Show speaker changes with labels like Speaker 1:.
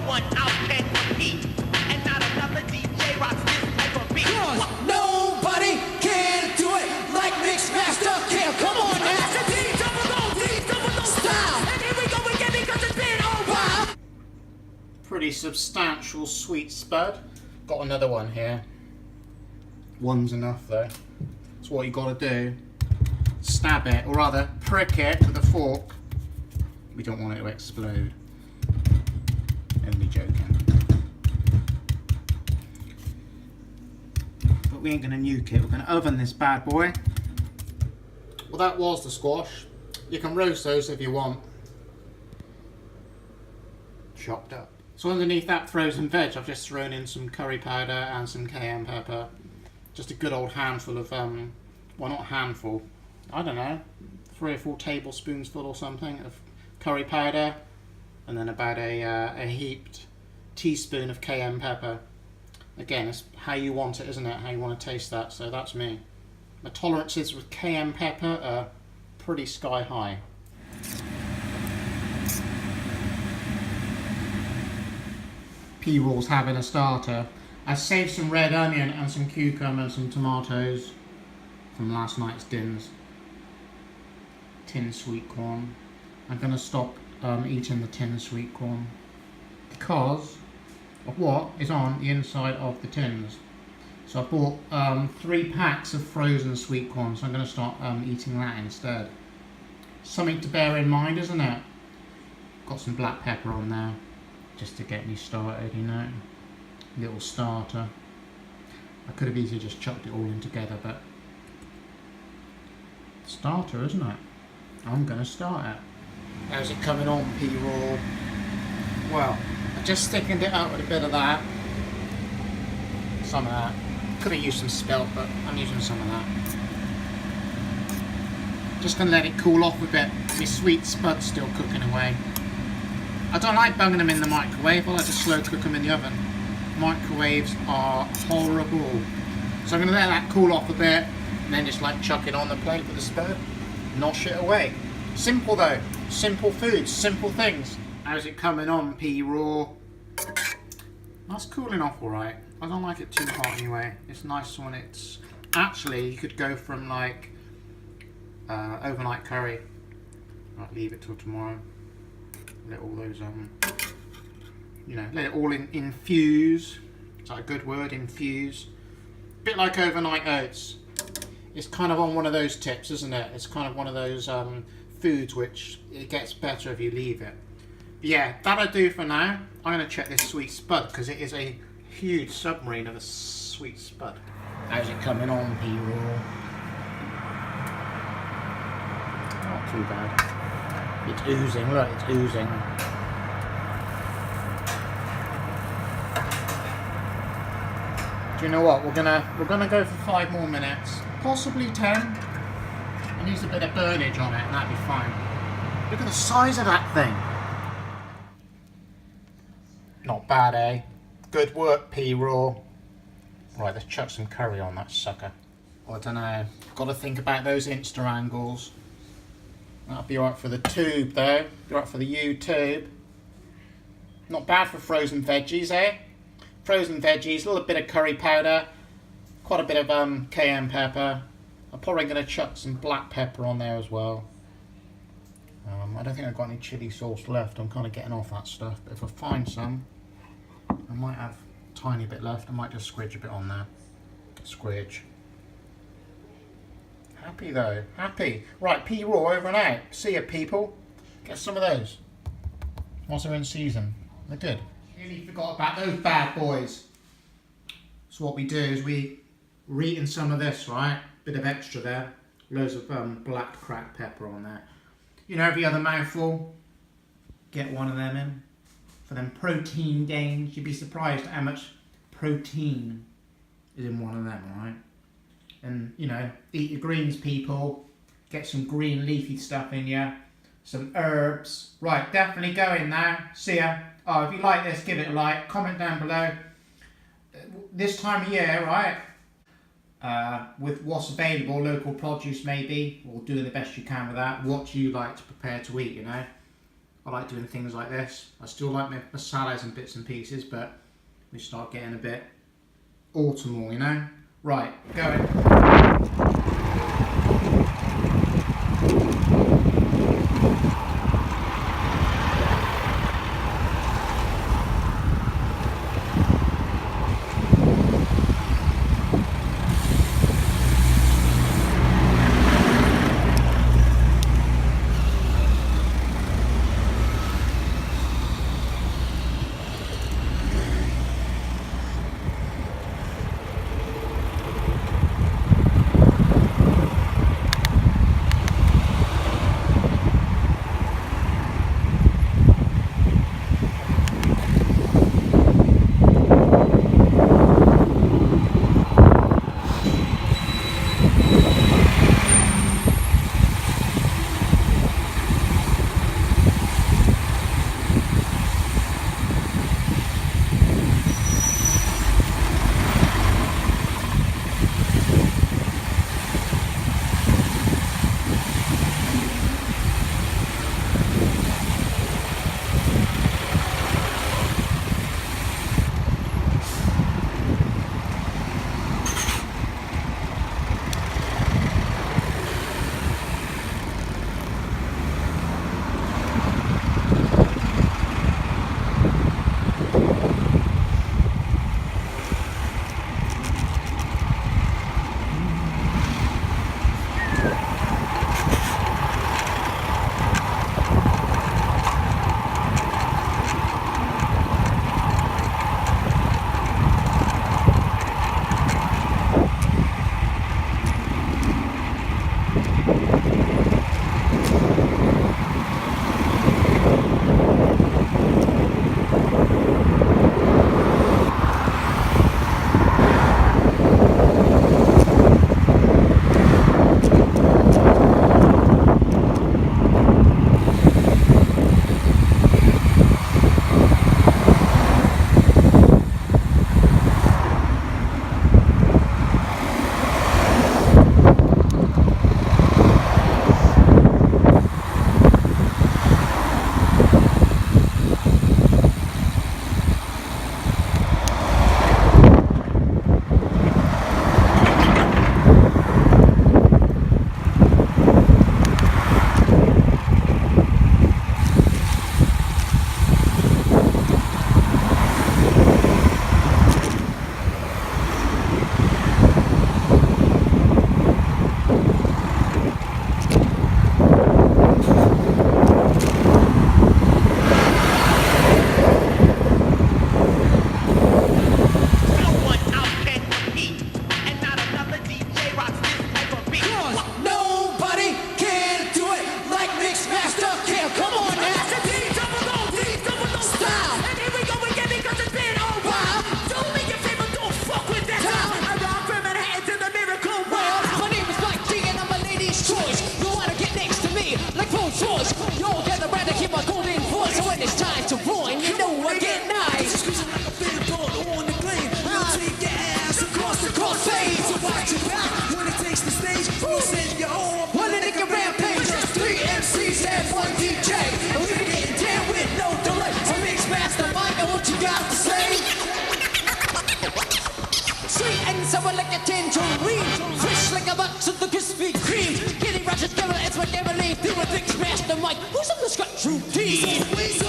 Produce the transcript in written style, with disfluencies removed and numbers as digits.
Speaker 1: one out can compete, and not another DJ rocks this type of beat. Cause nobody can do it like Mixmaster can. Come on now. It's a D-double-O style. And here we go again because it's been a while.
Speaker 2: Pretty substantial sweet spud. Got another one here. One's enough though. So what you got to do, stab it, or rather prick it with a fork. We don't want it to explode. Only joking. But we ain't going to nuke it, we're going to oven this bad boy. Well, that was the squash. You can roast those if you want. Chopped up. So underneath that frozen veg, I've just thrown in some curry powder and some cayenne pepper. Just a good old handful of, well, not handful, I don't know, 3 or 4 tablespoons full or something of curry powder, and then about a heaped teaspoon of cayenne pepper. Again, it's how you want it, isn't it? How you want to taste that. So that's me. My tolerances with cayenne pepper are pretty sky high. PRAW's having a starter. I saved some red onion and some cucumber and some tomatoes from last night's dins. Tin sweet corn. I'm going to stop eating the tin sweet corn because of what is on the inside of the tins. So I bought 3 packs of frozen sweet corn, so I'm going to start eating that instead. Something to bear in mind, isn't it? Got some black pepper on there just to get me started, you know. Little starter. I could have easily just chucked it all in together, but starter, isn't it? I'm going to start it. How's it coming on, PRAW? Well, I just thickened it up with a bit of that. Some of that. Could have used some spelt, but I'm using some of that. Just going to let it cool off a bit. My sweet spud's still cooking away. I don't like bunging them in the microwave. I like to slow cook them in the oven. Microwaves are horrible. So I'm going to let that cool off a bit and then just like chuck it on the plate with a spoon. Nosh it away. Simple though. Simple foods, simple things. How's it coming on, PRAW? That's cooling off alright. I don't like it too hot anyway. It's nice when it's... Actually, you could go from like overnight curry. Right, leave it till tomorrow. Let all those you know, let it all infuse. Is that a good word? Infuse. A bit like overnight oats. It's kind of on one of those tips, isn't it? It's kind of one of those foods which it gets better if you leave it. But yeah, that'll do for now. I'm going to check this sweet spud because it is a huge submarine of a sweet spud. How's it coming on, PRAW? Not too bad. It's oozing, look, it's oozing. Do you know what? We're gonna go for 5 more minutes, possibly 10. It needs a bit of burnage on it, and that'd be fine. Look at the size of that thing. Not bad, eh? Good work, PRAW. Right, let's chuck some curry on that sucker. Oh, I don't know. Got to think about those Insta angles. That'll be alright for the tube, though. Be alright for the YouTube. Not bad for frozen veggies, eh? Frozen veggies, a little bit of curry powder, quite a bit of cayenne pepper. I'm probably going to chuck some black pepper on there as well. I don't think I've got any chili sauce left. I'm kind of getting off that stuff. But if I find some, I might have a tiny bit left. I might just squidge a bit on there. Squidge. Happy though, happy. Right, PRAW over and out. See ya, people. Get some of those. Once they're in season. They're good. Nearly forgot about those bad boys. So what we do is we reheat in some of this, right? Bit of extra there. Loads of black cracked pepper on there. You know, every other mouthful, get one of them in. For them protein gains. You'd be surprised at how much protein is in one of them, right? And, you know, eat your greens, people. Get some green leafy stuff in you. Some herbs. Right, definitely go in now. See ya. Oh, if you like this, give it a like. Comment down below. This time of year, right, with what's available, local produce maybe, or doing the best you can with that, what do you like to prepare to eat, you know? I like doing things like this. I still like my salads and bits and pieces, but we start getting a bit autumnal, you know? Right, going.
Speaker 1: Sour like a tangerine, fresh like a box of the Krispy Kreme. Kitty Rogers, devil, it's my devil name. Do a big smash the mic. Who's on the scratch routine?